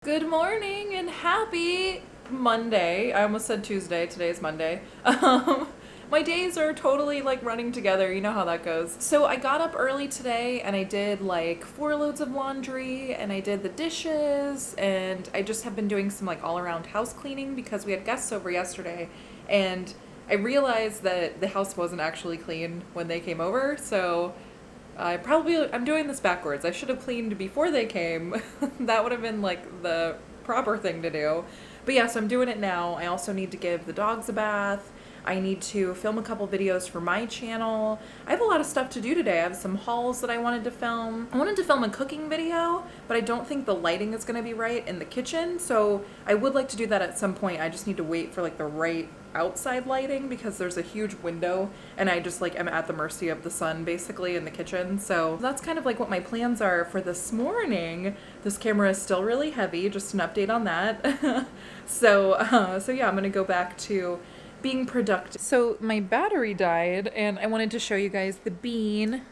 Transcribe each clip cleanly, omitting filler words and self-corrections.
Good morning and happy Monday. I almost said Tuesday. Today is Monday. My days are totally like running together. You know how that goes. So I got up early today and I did like 4 loads of laundry and I did the dishes and I just have been doing some like all around house cleaning because we had guests over yesterday and I realized that the house wasn't actually clean when they came over. So I'm doing this backwards. I should have cleaned before they came. That would have been like the proper thing to do. But yes, I'm doing it now. I also need to give the dogs a bath. I need to film a couple videos for my channel. I have a lot of stuff to do today. I have some hauls that I wanted to film. I wanted to film a cooking video, but I don't think the lighting is going to be right in the kitchen. So I would like to do that at some point. I just need to wait for like the right outside lighting because there's a huge window and I just like am at the mercy of the sun basically in the kitchen. So that's kind of like what my plans are for this morning. This camera is still really heavy, just an update on that. So yeah, I'm gonna go back to being productive. So my battery died and I wanted to show you guys the bean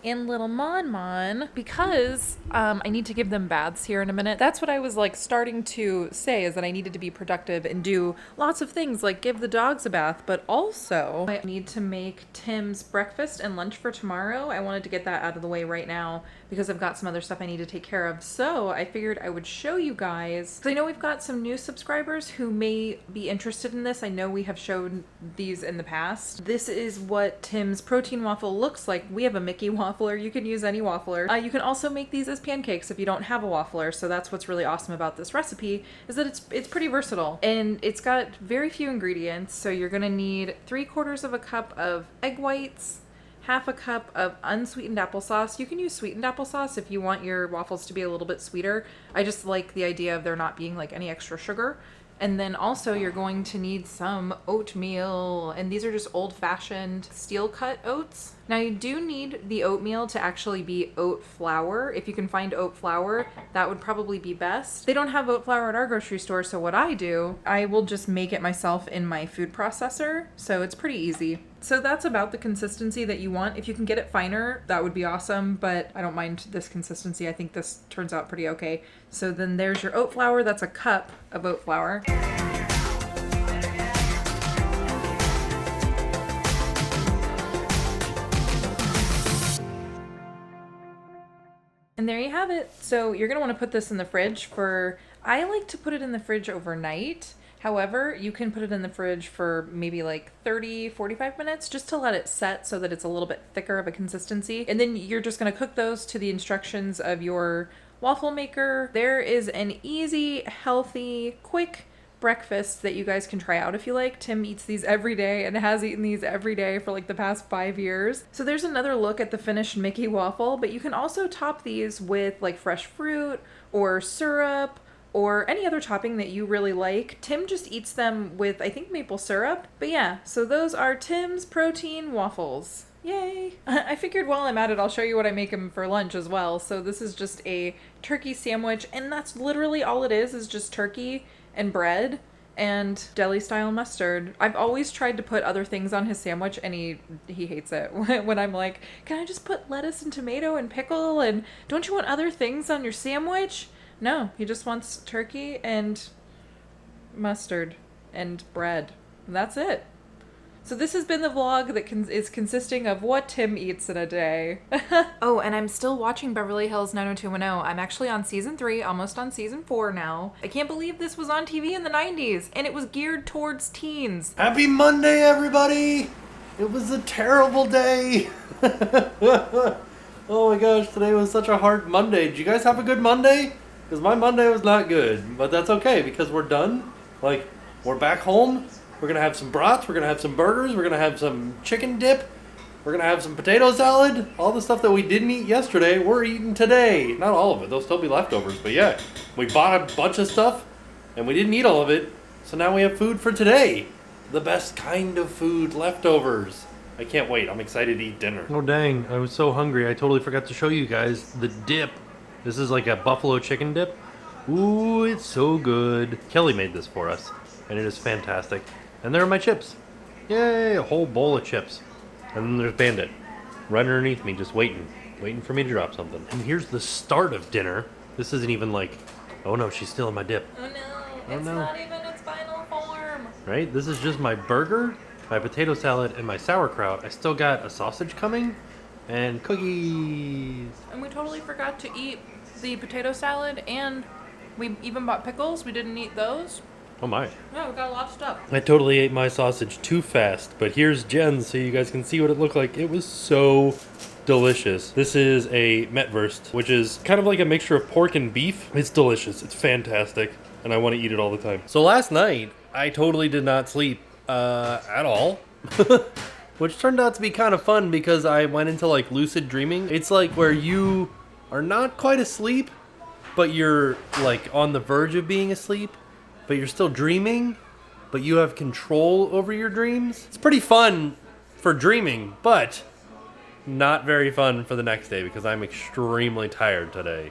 and little Mon because I need to give them baths here in a minute. That's what I was like starting to say, is that I needed to be productive and do lots of things like give the dogs a bath, but also I need to make Tim's breakfast and lunch for tomorrow. I wanted to get that out of the way right now because I've got some other stuff I need to take care of. So I figured I would show you guys, because I know we've got some new subscribers who may be interested in this. I know we have shown these in the past. This is what Tim's protein waffle looks like. We have a Mickey waffler. You can use any waffler. You can also make these as pancakes if you don't have a waffler. So that's what's really awesome about this recipe, is that it's pretty versatile and it's got very few ingredients. So you're gonna need 3/4 of a cup of egg whites, half a cup of unsweetened applesauce. You can use sweetened applesauce if you want your waffles to be a little bit sweeter. I just like the idea of there not being like any extra sugar. And then also you're going to need some oatmeal, and these are just old-fashioned steel-cut oats. Now you do need the oatmeal to actually be oat flour. If you can find oat flour, that would probably be best. They don't have oat flour at our grocery store, so what I do, I will just make it myself in my food processor, so it's pretty easy. So that's about the consistency that you want. If you can get it finer, that would be awesome, but I don't mind this consistency. I think this turns out pretty okay. So then there's your oat flour. That's a cup of oat flour. And there you have it. So you're going to want to put this in the fridge for, I like to put it in the fridge overnight. However, you can put it in the fridge for maybe like 30, 45 minutes just to let it set so that it's a little bit thicker of a consistency. And then you're just going to cook those to the instructions of your waffle maker. There is an easy, healthy, quick breakfast that you guys can try out if you like. Tim eats these every day and has eaten these every day for like the past 5 years. So there's another look at the finished Mickey waffle, but you can also top these with like fresh fruit or syrup or any other topping that you really like. Tim just eats them with, I think, maple syrup. But yeah, so those are Tim's protein waffles. Yay! I figured while I'm at it, I'll show you what I make them for lunch as well. So this is just a turkey sandwich, and that's literally all it is just turkey and bread and deli-style mustard. I've always tried to put other things on his sandwich, and he hates it. When I'm like, can I just put lettuce and tomato and pickle, and don't you want other things on your sandwich? No, he just wants turkey and mustard and bread. And that's it. So this has been the vlog that is consisting of what Tim eats in a day. Oh, and I'm still watching Beverly Hills 90210. I'm actually on season 3, almost on season 4 now. I can't believe this was on TV in the 90s, and it was geared towards teens. Happy Monday, everybody! It was a terrible day. Oh my gosh, today was such a hard Monday. Did you guys have a good Monday? Because my Monday was not good, but that's okay because we're done. Like, we're back home. We're going to have some brats. We're going to have some burgers. We're going to have some chicken dip. We're going to have some potato salad. All the stuff that we didn't eat yesterday, we're eating today. Not all of it. There'll still be leftovers. But yeah, we bought a bunch of stuff and we didn't eat all of it. So now we have food for today. The best kind of food, leftovers. I can't wait. I'm excited to eat dinner. Oh dang, I was so hungry. I totally forgot to show you guys the dip. This is like a buffalo chicken dip. Ooh, it's so good. Kelly made this for us, and it is fantastic. And there are my chips. Yay, a whole bowl of chips. And then there's Bandit, right underneath me, just waiting for me to drop something. And here's the start of dinner. This isn't even like, oh no, she's still in my dip. Oh no, Oh, it's no. not even its final form. Right? This is just my burger, my potato salad, and my sauerkraut. I still got a sausage coming, and cookies. And we totally forgot to eat the potato salad, and we even bought pickles. We didn't eat those. Oh my. Yeah, we got a lot of stuff. I totally ate my sausage too fast, but here's Jen's so you guys can see what it looked like. It was so delicious. This is a metwurst, which is kind of like a mixture of pork and beef. It's delicious. It's fantastic, and I want to eat it all the time. So last night, I totally did not sleep at all, which turned out to be kind of fun because I went into like lucid dreaming. It's like where you are not quite asleep, but you're like on the verge of being asleep, but you're still dreaming, but you have control over your dreams. It's pretty fun for dreaming, but not very fun for the next day because I'm extremely tired today.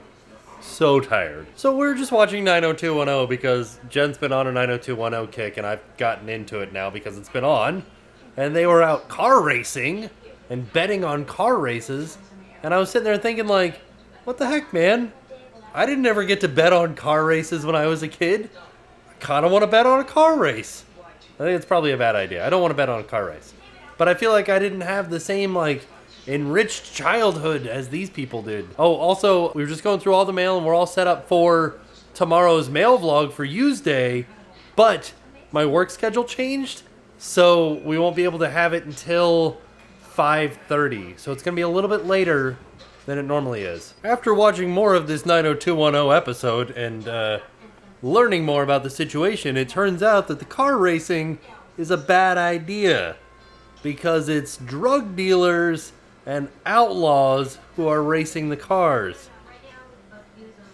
So tired. So we're just watching 90210 because Jen's been on a 90210 kick and I've gotten into it now because it's been on. And they were out car racing and betting on car races. And I was sitting there thinking like, what the heck, man? I didn't ever get to bet on car races when I was a kid. I kind of want to bet on a car race. I think it's probably a bad idea. I don't want to bet on a car race. But I feel like I didn't have the same like enriched childhood as these people did. Oh, also, we were just going through all the mail and we're all set up for tomorrow's mail vlog for Use Day, but my work schedule changed, so we won't be able to have it until 5:30. So it's going to be a little bit later than it normally is. After watching more of this 90210 episode and learning more about the situation, it turns out that the car racing is a bad idea because it's drug dealers and outlaws who are racing the cars.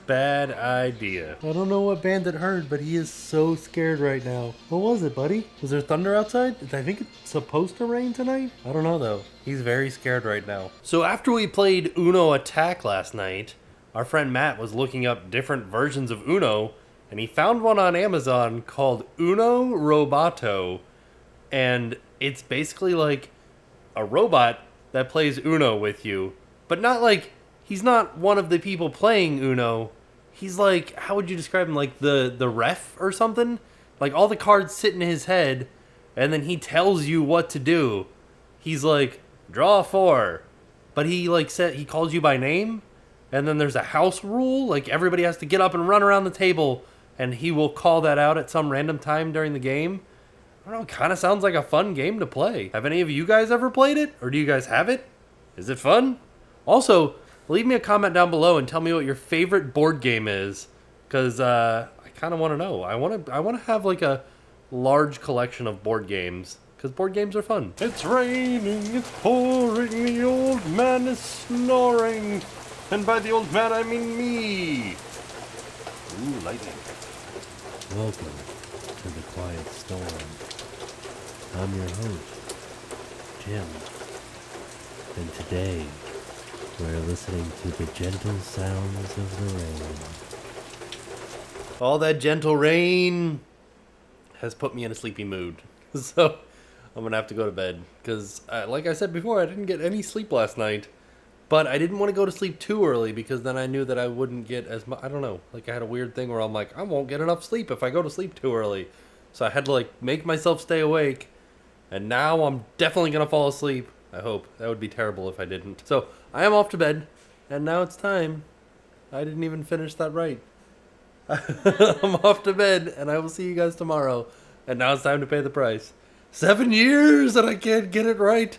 Bad idea. I don't know what Bandit heard, but he is so scared right now. What was it, buddy? Was there thunder outside? I think it's supposed to rain tonight? I don't know, though. He's very scared right now. So after we played Uno Attack last night, our friend Matt was looking up different versions of Uno, and he found one on Amazon called Uno Roboto, and it's basically like a robot that plays Uno with you, but not like, he's not one of the people playing Uno. He's like, how would you describe him? Like the ref or something? Like all the cards sit in his head, and then he tells you what to do. He's like, draw 4. But he like he calls you by name, and then there's a house rule. Like everybody has to get up and run around the table, and he will call that out at some random time during the game. I don't know, it kind of sounds like a fun game to play. Have any of you guys ever played it? Or do you guys have it? Is it fun? Also, leave me a comment down below and tell me what your favorite board game is. Because I kind of want to know. I want to have like a large collection of board games. Because board games are fun. It's raining, it's pouring, the old man is snoring. And by the old man, I mean me. Ooh, lightning. Welcome to the quiet storm. I'm your host, Jim, and today we're listening to the gentle sounds of the rain. All that gentle rain has put me in a sleepy mood, so I'm gonna have to go to bed, because like I said before, I didn't get any sleep last night, but I didn't want to go to sleep too early, because then I knew that I wouldn't get as much, I don't know, like I had a weird thing where I'm like, I won't get enough sleep if I go to sleep too early, so I had to like make myself stay awake. And now I'm definitely going to fall asleep. I hope. That would be terrible if I didn't. So, I am off to bed. And now it's time. I didn't even finish that right. I'm off to bed. And I will see you guys tomorrow. And now it's time to pay the price. 7 years and I can't get it right.